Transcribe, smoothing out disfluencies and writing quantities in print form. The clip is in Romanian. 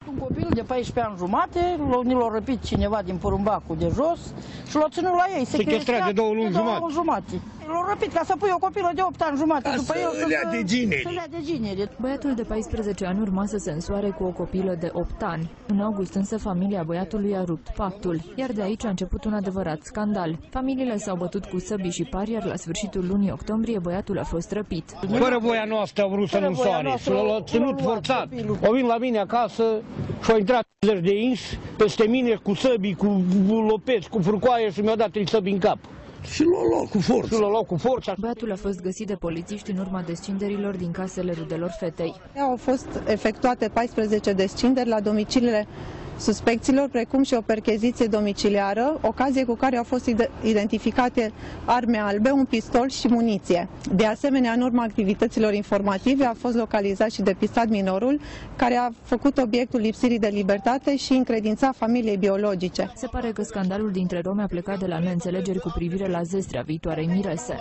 Un copil de 14 ani jumate, l-a răpit cineva din porumbacul de jos și l-a ținut la ei, sequestrat de 2 luni jumate. L-a răpit ca să pui o copilă de 8 ani jumate după el să lea de gineri. Băiatul de 14 ani urma să se însoare cu o copilă de 8 ani. În august însă familia băiatului a rupt pactul, iar de aici a început un adevărat scandal. Familiile s-au bătut cu săbii și pari, iar la sfârșitul lunii octombrie băiatul a fost răpit. Fără voia noastră au vrut să-l însoare și l-a ținut forțat. O vin la mine acasă și au intrat 50 de inși peste mine cu săbii, cu lopeți, cu frucoaie și mi-au dat 3 săbii în cap. Și l-a luat cu forță. Băiatul a fost găsit de polițiști în urma descinderilor din casele rudelor fetei. Au fost efectuate 14 descinderi la domiciliile suspecților, precum și o percheziție domiciliară, ocazie cu care au fost identificate arme albe, un pistol și muniție. De asemenea, în urma activităților informative a fost localizat și depistat minorul, care a făcut obiectul lipsirii de libertate și încredința familiei biologice. Se pare că scandalul dintre romi a plecat de la neînțelegeri cu privire la zestrea viitoarei mirese.